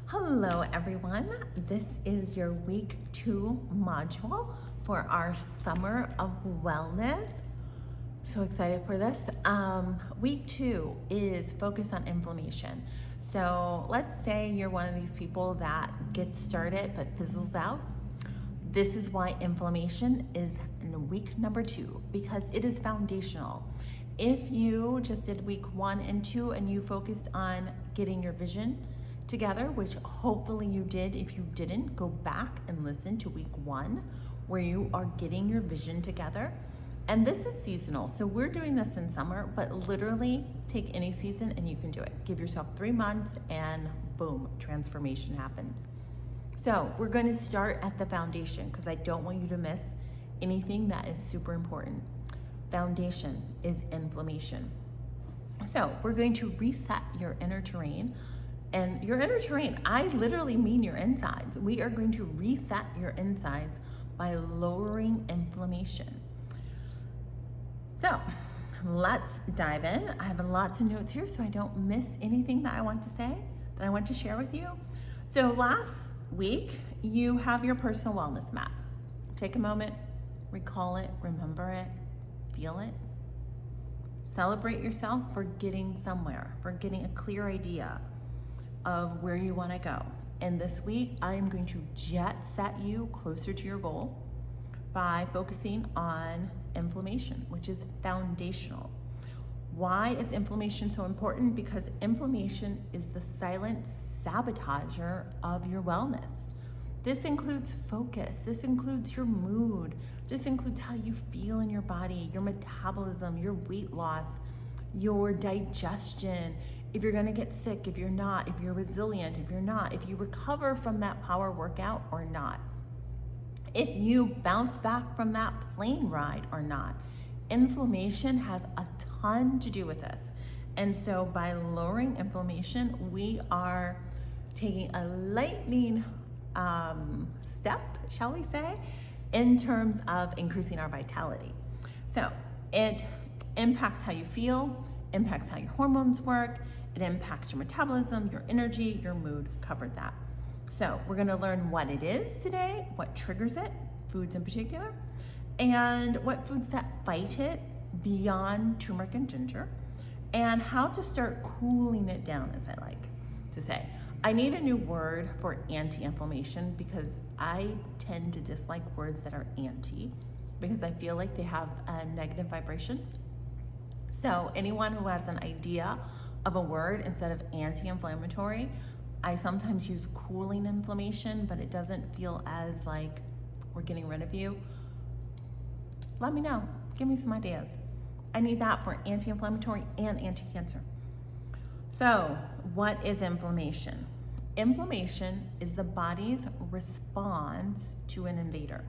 Hello everyone, this is your week 2 module for our summer of wellness. So excited for this. Week 2 is focused on inflammation. So let's say you're one of these people that gets started but fizzles out. This is why inflammation is in week number 2, because it is foundational. If you just did week 1 and 2 and you focused on getting your vision together, which hopefully you did. If you didn't, go back and listen to week 1 where you are getting your vision together. And this is seasonal, so we're doing this in summer, but literally take any season and you can do it. Give yourself 3 months and boom, transformation happens. So we're going to start at the foundation because I don't want you to miss anything that is super important. Foundation is inflammation. So we're going to reset your inner terrain. And your inner terrain, I literally mean your insides. We are going to reset your insides by lowering inflammation. So let's dive in. I have lots of notes here so I don't miss anything that I want to say, that I want to share with you. So last week, you have your personal wellness map. Take a moment, recall it, remember it, feel it. Celebrate yourself for getting somewhere, for getting a clear idea of where you want to go. And this week, I am going to jet set you closer to your goal by focusing on inflammation, which is foundational. Why is inflammation so important? Because inflammation is the silent sabotager of your wellness. This includes focus, this includes your mood, this includes how you feel in your body, your metabolism, your weight loss, your digestion, if you're gonna get sick, if you're not, if you're resilient, if you're not, if you recover from that power workout or not, if you bounce back from that plane ride or not. Inflammation has a ton to do with this. And so by lowering inflammation, we are taking a lightning step, shall we say, in terms of increasing our vitality. So it impacts how you feel, impacts how your hormones work, it impacts your metabolism, your energy, your mood. Covered that. So we're going to learn what it is today, what triggers it, foods in particular, and what foods that fight it beyond turmeric and ginger, and how to start cooling it down, as I like to say. I need a new word for anti-inflammation because I tend to dislike words that are anti because I feel like they have a negative vibration. So anyone who has an idea of a word instead of anti-inflammatory, I sometimes use cooling inflammation, but it doesn't feel as like we're getting rid of you. Let me know. Give me some ideas. I need that for anti-inflammatory and anti-cancer. So what is inflammation? Inflammation is the body's response to an invader.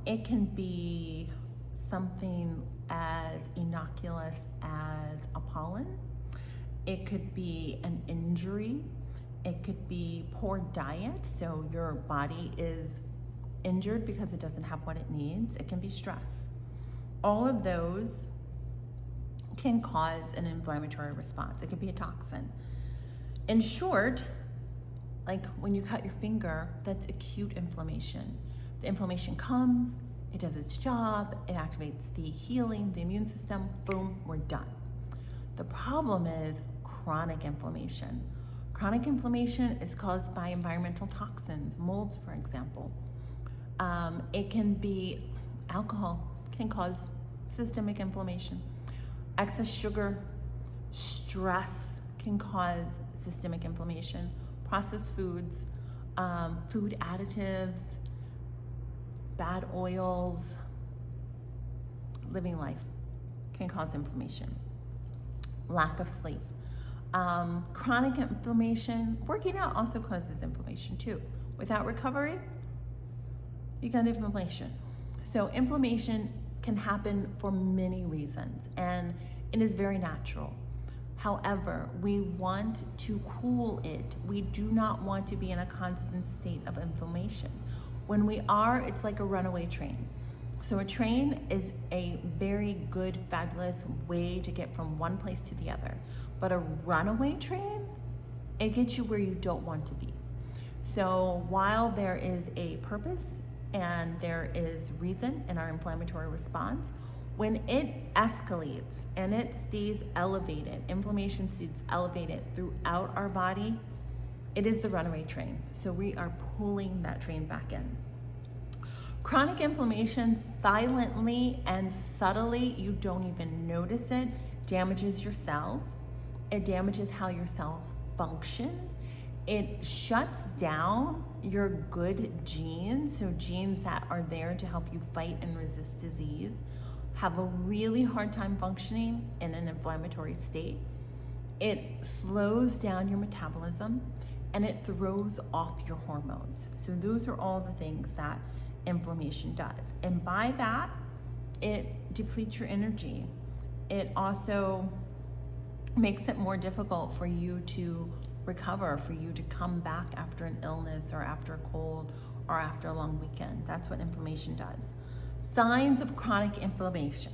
It can be something as innocuous as a pollen. It could be an injury. It could be poor diet, so your body is injured because it doesn't have what it needs. It can be stress. All of those can cause an inflammatory response. It could be a toxin. In short, like when you cut your finger, that's acute inflammation. The inflammation comes, it does its job, it activates the healing, the immune system, boom, we're done. The problem is chronic inflammation. Chronic inflammation is caused by environmental toxins, molds, for example. It can be alcohol, can cause systemic inflammation. Excess sugar, stress can cause systemic inflammation. Processed foods, food additives, bad oils, living life can cause inflammation. Lack of sleep. Chronic inflammation, working out also causes inflammation too. Without recovery, you got inflammation. So inflammation can happen for many reasons and it is very natural. However, we want to cool it. We do not want to be in a constant state of inflammation. When we are, it's like a runaway train. So a train is a very good, fabulous way to get from one place to the other. But a runaway train it gets you where you don't want to be. So while there is a purpose and there is reason in our inflammatory response, when it escalates and it stays elevated, inflammation stays elevated throughout our body, it is the runaway train. So we are pulling that train back in. Chronic inflammation silently and subtly, you don't even notice it, damages your cells. It damages how your cells function. It shuts down your good genes, so genes that are there to help you fight and resist disease, have a really hard time functioning in an inflammatory state. It slows down your metabolism and it throws off your hormones. So those are all the things that inflammation does. And by that, it depletes your energy. It also makes it more difficult for you to recover, for you to come back after an illness or after a cold or after a long weekend. That's what inflammation does. Signs of chronic inflammation: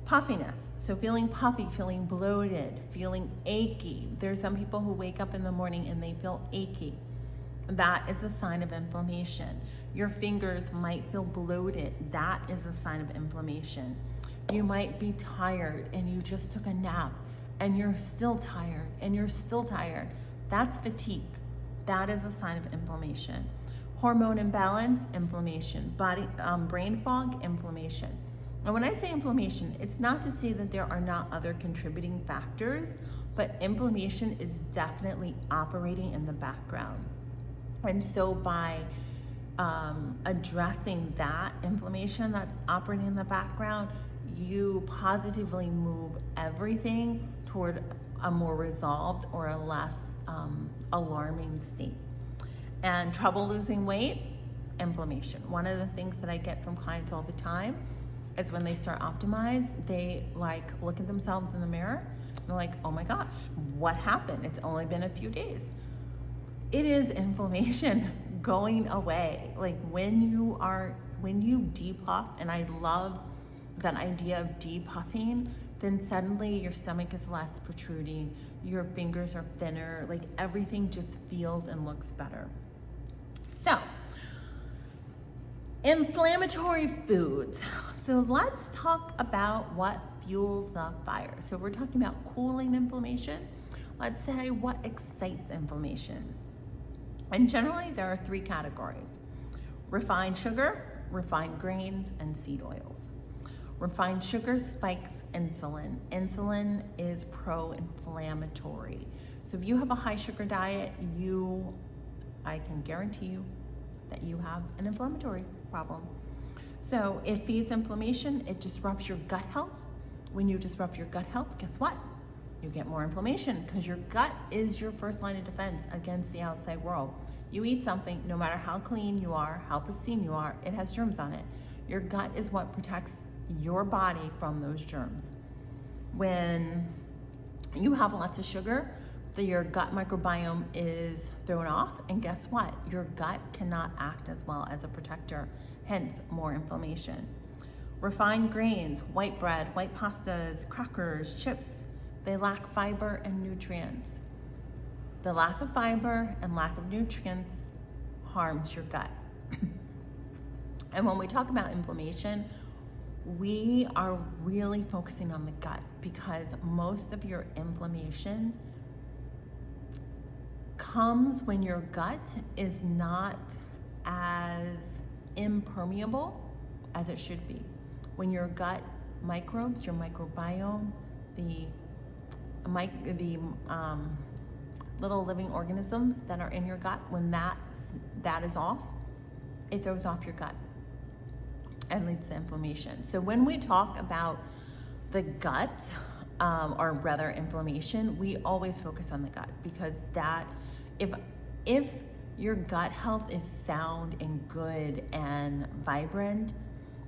puffiness. So feeling puffy, feeling bloated, feeling achy. There's some people who wake up in the morning and they feel achy. That is a sign of inflammation. Your fingers might feel bloated. That is a sign of inflammation. You might be tired and you just took a nap and you're still tired and you're still tired. That's fatigue. That is a sign of inflammation. Hormone imbalance, inflammation. Brain fog, inflammation. And when I say inflammation, it's not to say that there are not other contributing factors, but inflammation is definitely operating in the background. And so by addressing that inflammation that's operating in the background, you positively move everything toward a more resolved or a less alarming state. And trouble losing weight, inflammation. One of the things that I get from clients all the time is when they start Optimize, they like look at themselves in the mirror and they're like, oh my gosh, what happened? It's only been a few days. It is inflammation going away. Like when you depuff, and I love that idea of depuffing, then suddenly your stomach is less protruding, your fingers are thinner, like everything just feels and looks better. So, inflammatory foods. So let's talk about what fuels the fire. So if we're talking about cooling inflammation, let's say what excites inflammation. And generally there are three categories: refined sugar, refined grains, and seed oils. Refined sugar spikes insulin. Insulin is pro-inflammatory. So if you have a high sugar diet, I can guarantee you that you have an inflammatory problem. So it feeds inflammation, it disrupts your gut health. When you disrupt your gut health, guess what? You get more inflammation, because your gut is your first line of defense against the outside world. You eat something, no matter how clean you are, how pristine you are, it has germs on it. Your gut is what protects your body from those germs. When you have lots of sugar, your gut microbiome is thrown off, and guess what? Your gut cannot act as well as a protector, hence more inflammation. Refined grains, white bread, white pastas, crackers, chips, they lack fiber and nutrients. The lack of fiber and lack of nutrients harms your gut. And when we talk about inflammation, we are really focusing on the gut, because most of your inflammation comes when your gut is not as impermeable as it should be. When your gut microbes, your microbiome, the little living organisms that are in your gut, when that is off, it throws off your gut and leads to inflammation. So when we talk about the gut, or rather inflammation, we always focus on the gut, because if your gut health is sound and good and vibrant,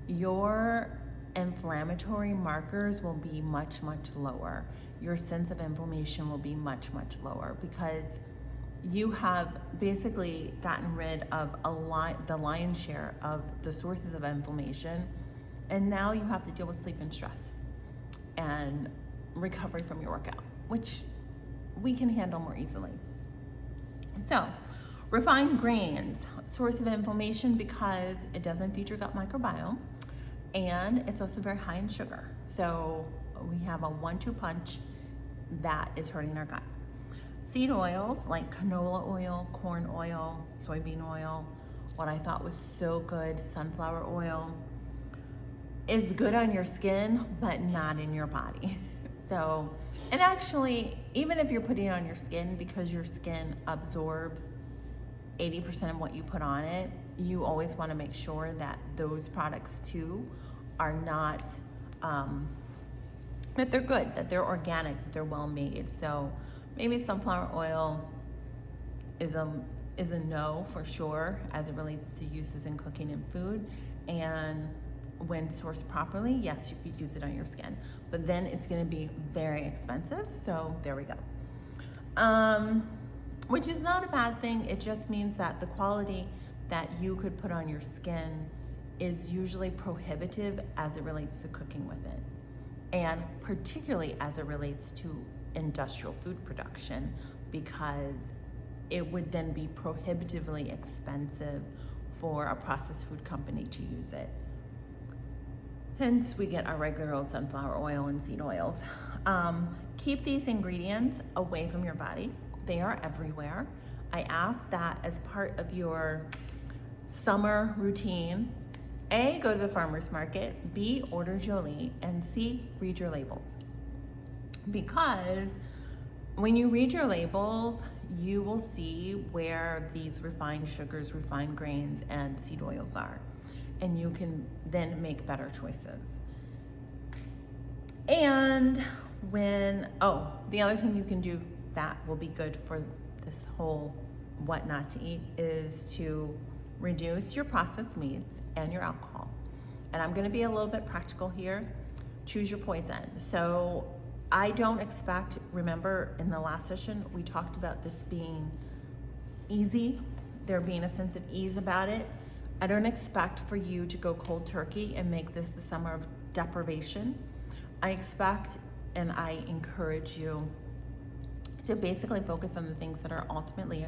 your inflammatory markers will be much, much lower. Your sense of inflammation will be much, much lower, because you have basically gotten rid of the lion's share of the sources of inflammation, and now you have to deal with sleep and stress and recovery from your workout, which we can handle more easily. So, refined grains, source of inflammation because it doesn't feed your gut microbiome, and it's also very high in sugar. So we have a 1-2 punch that is hurting our gut. Seed oils like canola oil, corn oil, soybean oil, what I thought was so good, sunflower oil, is good on your skin, but not in your body. So, and actually, even if you're putting it on your skin, because your skin absorbs 80% of what you put on it, you always want to make sure that those products too are not, that they're good, that they're organic, that they're well made. So maybe sunflower oil is a no for sure as it relates to uses in cooking and food. And when sourced properly, yes, you could use it on your skin, but then it's going to be very expensive. So there we go. Which is not a bad thing. It just means that the quality that you could put on your skin is usually prohibitive as it relates to cooking with it, and particularly as it relates to industrial food production, because it would then be prohibitively expensive for a processed food company to use it. Hence, we get our regular old sunflower oil and seed oils. Keep these ingredients away from your body. They are everywhere. I ask that as part of your summer routine. A, go to the farmer's market. B, order Jolie. And C, read your labels. Because when you read your labels, you will see where these refined sugars, refined grains, and seed oils are. And you can then make better choices. And the other thing you can do that will be good for this whole what not to eat is to reduce your processed meats and your alcohol. And I'm gonna be a little bit practical here. Choose your poison. So I don't expect, remember in the last session, we talked about this being easy, there being a sense of ease about it. I don't expect for you to go cold turkey and make this the summer of deprivation. I expect and I encourage you to basically focus on the things that are ultimately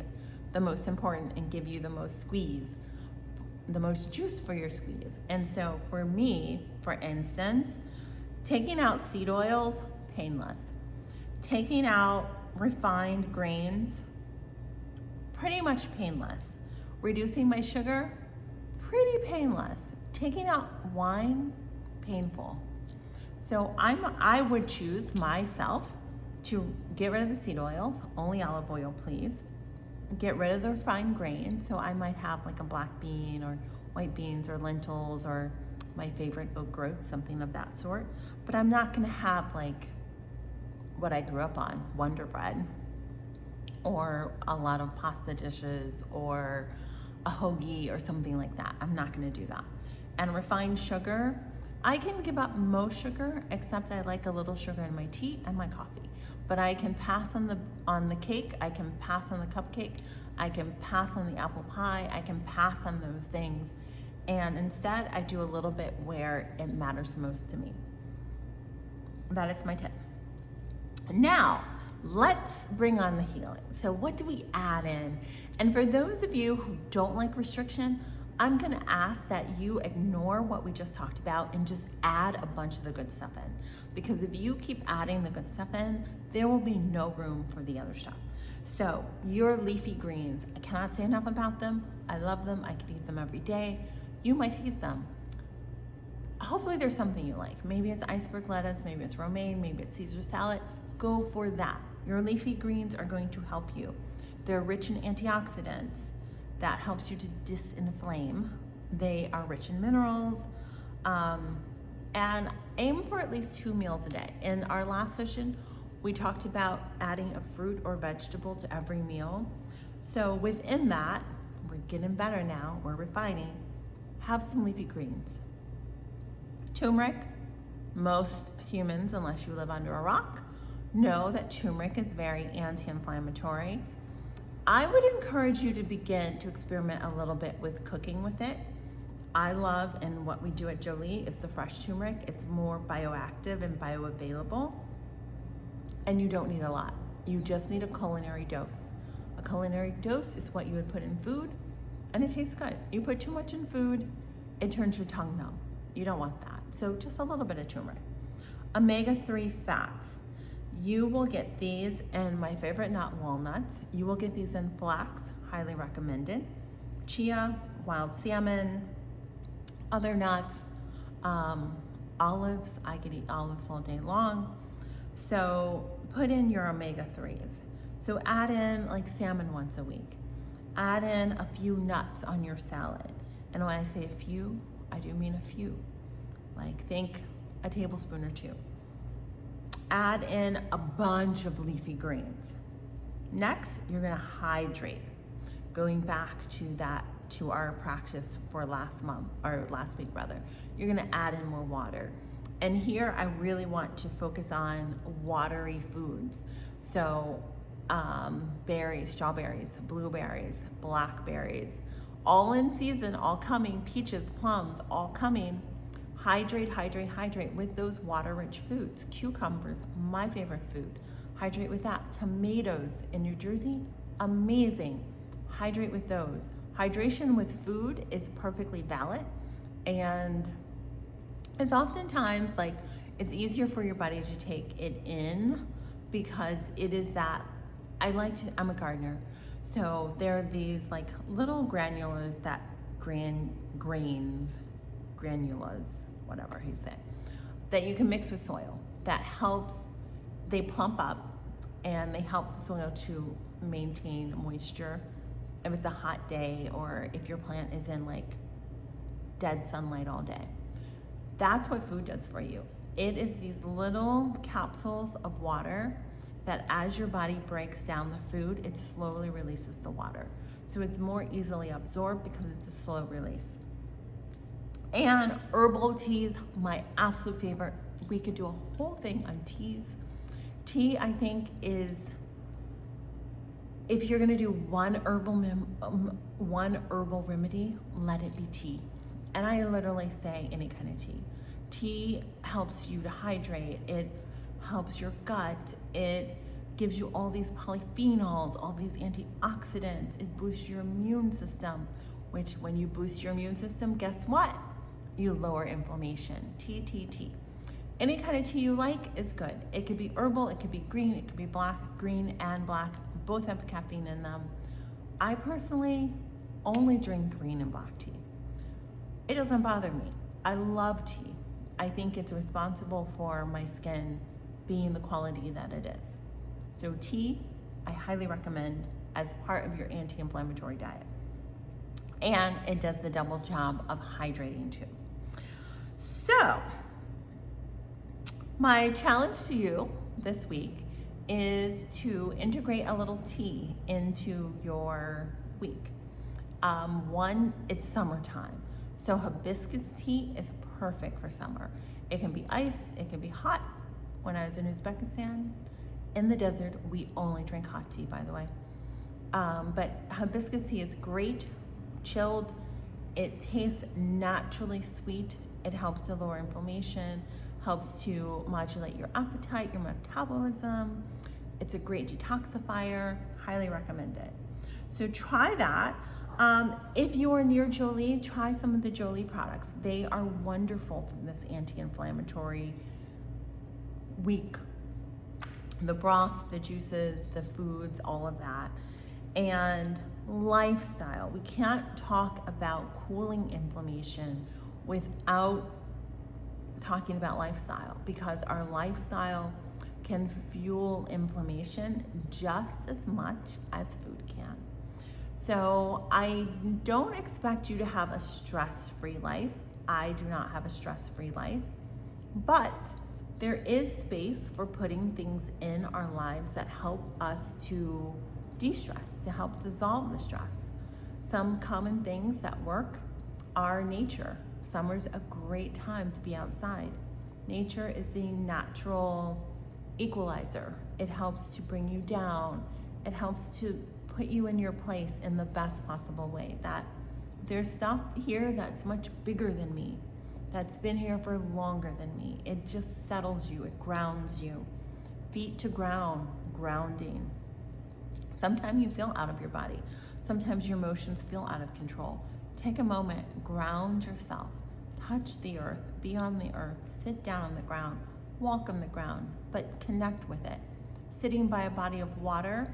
the most important and give you the most squeeze, the most juice for your squeeze. And so for me, for instance, taking out seed oils, painless. Taking out refined grains, pretty much painless. Reducing my sugar, pretty painless. Taking out wine, painful. So I would choose myself to get rid of the seed oils, only olive oil, please. Get rid of the refined grains. So I might have like a black bean or white beans or lentils or my favorite oat groats, something of that sort. But I'm not gonna have like what I grew up on, Wonder Bread, or a lot of pasta dishes, or a hoagie or something like that. I'm not gonna do that. And refined sugar, I can give up most sugar, except I like a little sugar in my tea and my coffee. But I can pass on the cake, I can pass on the cupcake, I can pass on the apple pie, I can pass on those things. And instead, I do a little bit where it matters most to me. That is my tip. Now, let's bring on the healing. So what do we add in? And for those of you who don't like restriction, I'm gonna ask that you ignore what we just talked about and just add a bunch of the good stuff in. Because if you keep adding the good stuff in, there will be no room for the other stuff. So your leafy greens, I cannot say enough about them. I love them, I could eat them every day. You might hate them. Hopefully there's something you like. Maybe it's iceberg lettuce, maybe it's romaine, maybe it's Caesar salad. Go for that. Your leafy greens are going to help you. They're rich in antioxidants. That helps you to disinflame. They are rich in minerals. And aim for at least 2 meals a day. In our last session, we talked about adding a fruit or vegetable to every meal. So within that, we're getting better now, we're refining. Have some leafy greens. Turmeric, most humans, unless you live under a rock, know that turmeric is very anti-inflammatory. I would encourage you to begin to experiment a little bit with cooking with it. I love, and what we do at Jolie is the fresh turmeric. It's more bioactive and bioavailable, and you don't need a lot. You just need a culinary dose. A culinary dose is what you would put in food, and it tastes good. You put too much in food, it turns your tongue numb. You don't want that. So just a little bit of turmeric. Omega-3 fats. You will get these in my favorite nut, walnuts. You will get these in flax, highly recommended. Chia, wild salmon, other nuts, olives. I could eat olives all day long. So put in your omega-3s. So add in like salmon once a week. Add in a few nuts on your salad. And when I say a few, I do mean a few. Like think a tablespoon or two. Add in a bunch of leafy greens. Next, you're gonna hydrate. Going back to our practice for last week rather. You're gonna add in more water. And here I really want to focus on watery foods. So berries, strawberries, blueberries, blackberries, all in season, all coming, peaches, plums, all coming. Hydrate, hydrate, hydrate with those water-rich foods. Cucumbers, my favorite food. Hydrate with that. Tomatoes in New Jersey, amazing. Hydrate with those. Hydration with food is perfectly valid, and it's oftentimes like it's easier for your body to take it in because it is that, I'm a gardener, so there are these like little granulas that granulas, whatever you say, that you can mix with soil that helps, they plump up and they help the soil to maintain moisture if it's a hot day or if your plant is in like dead sunlight all day. That's what food does for you. It is these little capsules of water that as your body breaks down the food, it slowly releases the water. So it's more easily absorbed because it's a slow release. And herbal teas, my absolute favorite. We could do a whole thing on teas. Tea, I think, is, if you're gonna do one herbal remedy, let it be tea. And I literally say any kind of tea. Tea helps you to hydrate. It helps your gut. It gives you all these polyphenols, all these antioxidants. It boosts your immune system, which when you boost your immune system, guess what? You lower inflammation. Tea. Any kind of tea you like is good. It could be herbal, it could be green, it could be black, green and black. Both have caffeine in them. I personally only drink green and black tea. It doesn't bother me. I love tea. I think it's responsible for my skin being the quality that it is. So tea, I highly recommend as part of your anti-inflammatory diet. And it does the double job of hydrating too. So, my challenge to you this week is to integrate a little tea into your week. One, it's summertime. So hibiscus tea is perfect for summer. It can be ice, it can be hot. When I was in Uzbekistan, in the desert, we only drink hot tea, by the way. But hibiscus tea is great, chilled. It tastes naturally sweet. It helps to lower inflammation, helps to modulate your appetite, your metabolism. It's a great detoxifier, highly recommend it. So try that. If you are near Jolie, try some of the Jolie products. They are wonderful for this anti-inflammatory week. The broths, the juices, the foods, all of that. And lifestyle. We can't talk about cooling inflammation without talking about lifestyle, because our lifestyle can fuel inflammation just as much as food can. So I don't expect you to have a stress-free life. I do not have a stress-free life, but there is space for putting things in our lives that help us to de-stress, to help dissolve the stress. Some common things that work are nature. Summer's a great time to be outside. Nature is the natural equalizer. It helps to bring you down. It helps to put you in your place in the best possible way. That there's stuff here that's much bigger than me, that's been here for longer than me. It just settles you, it grounds you. Feet to ground, grounding. Sometimes you feel out of your body. Sometimes your emotions feel out of control. Take a moment, ground yourself, touch the earth, be on the earth, sit down on the ground, walk on the ground, but connect with it. Sitting by a body of water,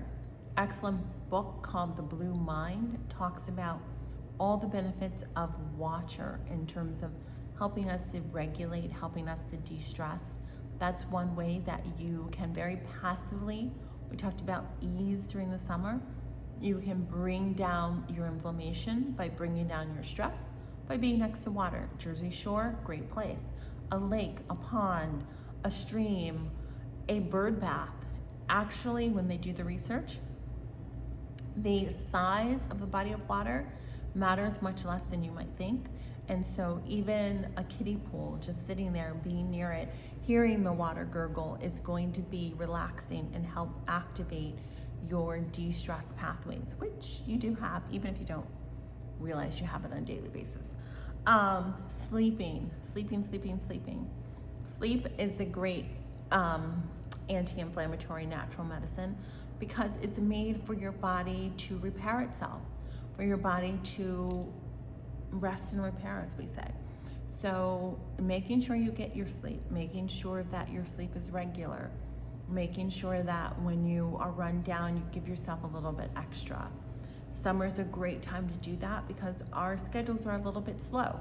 excellent book called The Blue Mind talks about all the benefits of water in terms of helping us to regulate, helping us to de-stress. That's one way that you can very passively, we talked about ease during the summer, you can bring down your inflammation by bringing down your stress by being next to water. Jersey Shore, great place. A lake, a pond, a stream, a bird bath. Actually, when they do the research, the size of the body of water matters much less than you might think. And so even a kiddie pool, just sitting there, being near it, hearing the water gurgle is going to be relaxing and help activate your de-stress pathways, which you do have, even if you don't realize you have it on a daily basis. Sleeping. Sleep is the great anti-inflammatory natural medicine because it's made for your body to repair itself, for your body to rest and repair, as we say. So making sure you get your sleep, making sure that your sleep is regular, making sure that when you are run down, you give yourself a little bit extra. Summer is a great time to do that because our schedules are a little bit slow.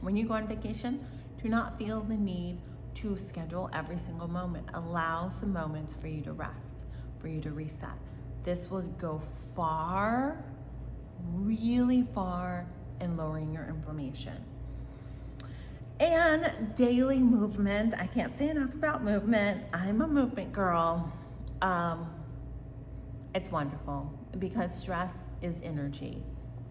When you go on vacation, do not feel the need to schedule every single moment. Allow some moments for you to rest, for you to reset. This will go far, really far in lowering your inflammation. And daily movement. I can't say enough about movement. I'm a movement girl. It's wonderful because stress is energy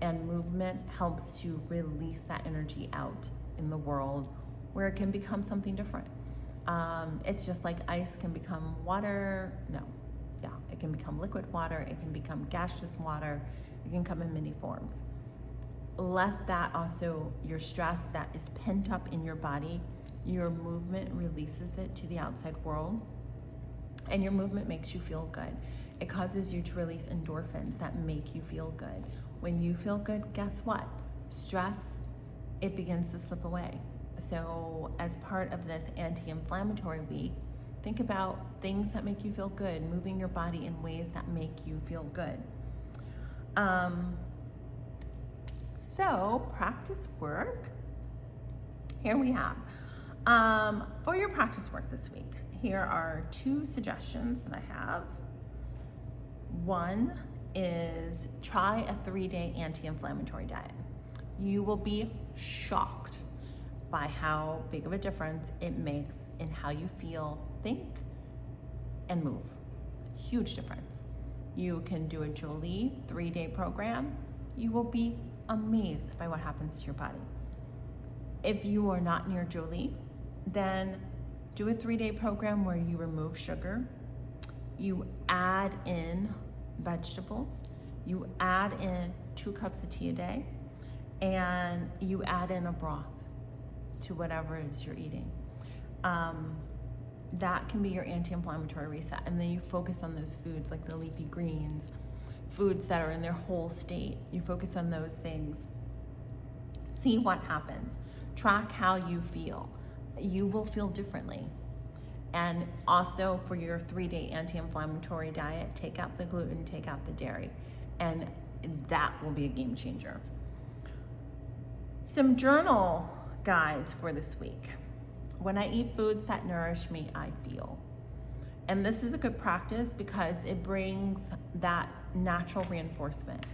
and movement helps to release that energy out in the world where it can become something different. It's just like ice can become water. It can become liquid water. It can become gaseous water. It can come in many forms. Let that also, your stress that is pent up in your body, your movement releases it to the outside world, and your movement makes you feel good. It causes you to release endorphins that make you feel good. When you feel good, guess what? Stress, it begins to slip away. So as part of this anti-inflammatory week, think about things that make you feel good, moving your body in ways that make you feel good. So practice work, here we have. For your practice work this week, here are 2 suggestions that I have. One is try a 3-day anti-inflammatory diet. You will be shocked by how big of a difference it makes in how you feel, think, and move. Huge difference. You can do a Jolie 3-day program. You will be amazed by what happens to your body. If you are not near Jolie, then do a 3-day program where you remove sugar, you add in vegetables, you add in 2 cups of tea a day, and you add in a broth to whatever it is you're eating. That can be your anti-inflammatory reset. And then you focus on those foods like the leafy greens, foods that are in their whole state. You focus on those things. See what happens. Track how you feel. You will feel differently. And also for your 3-day anti-inflammatory diet, take out the gluten, take out the dairy, and that will be a game changer. Some journal guides for this week. When I eat foods that nourish me, I feel. And this is a good practice because it brings that natural reinforcement.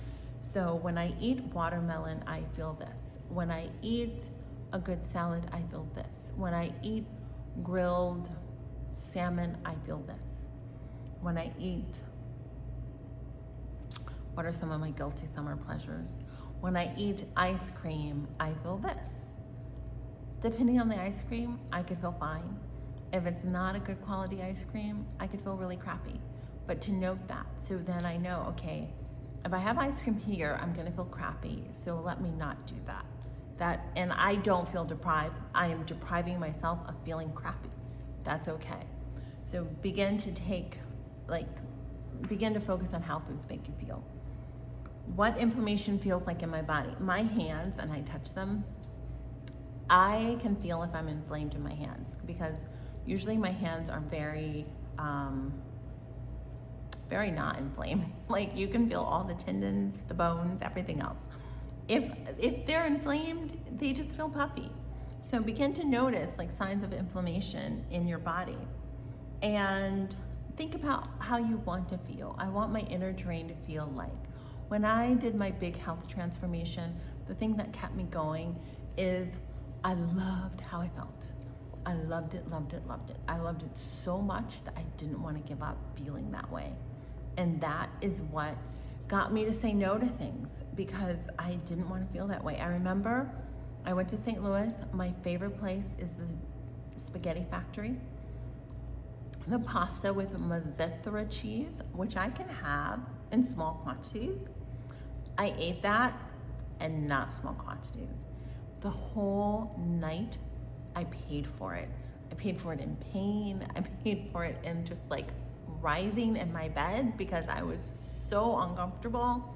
So when I eat watermelon, I feel this. When I eat a good salad, I feel this. When I eat grilled salmon, I feel this. When I eat, what are some of my guilty summer pleasures? When I eat ice cream, I feel this. Depending on the ice cream, I could feel fine. If it's not a good quality ice cream, I could feel really crappy. But to note that, so then I know, okay, if I have ice cream here, I'm gonna feel crappy, so let me not do that. And I don't feel deprived. I am depriving myself of feeling crappy. That's okay. So begin to take begin to focus on how foods make you feel. What inflammation feels like in my body. My hands, and I touch them, I can feel if I'm inflamed in my hands, because usually my hands are very not inflamed. Like, you can feel all the tendons, the bones, everything else. If they're inflamed, they just feel puffy. So begin to notice like signs of inflammation in your body, and think about how you want to feel. I want my inner terrain to feel like. When I did my big health transformation, the thing that kept me going is I loved how I felt. I loved it, loved it, loved it. I loved it so much that I didn't want to give up feeling that way. And that is what got me to say no to things, because I didn't want to feel that way. I remember I went to St. Louis. My favorite place is the Spaghetti Factory. The pasta with mozzarella cheese, which I can have in small quantities. I ate that, and not small quantities. The whole night, I paid for it. I paid for it in pain. I paid for it in just like writhing in my bed because I was so uncomfortable.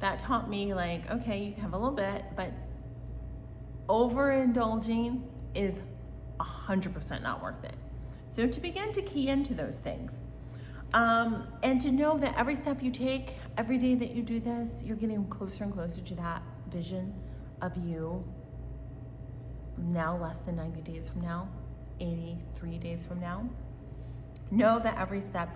That taught me like, okay, you can have a little bit, but overindulging is 100% not worth it. So to begin to key into those things, and to know that every step you take, every day that you do this, you're getting closer and closer to that vision of you now less than 90 days from now, 83 days from now. Know that every step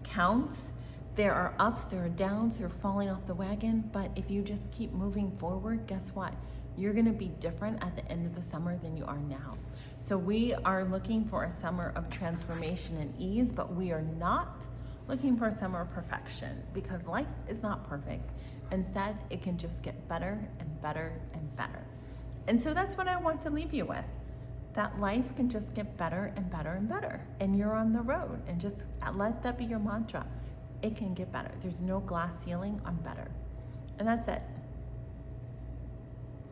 counts. There are ups, there are downs, you're falling off the wagon, but if you just keep moving forward, guess what? You're gonna be different at the end of the summer than you are now. So we are looking for a summer of transformation and ease, but we are not looking for a summer of perfection, because life is not perfect. Instead, it can just get better and better and better. And so that's what I want to leave you with. That life can just get better and better and better. And you're on the road, and just let that be your mantra. It can get better. There's no glass ceiling on better. And that's it.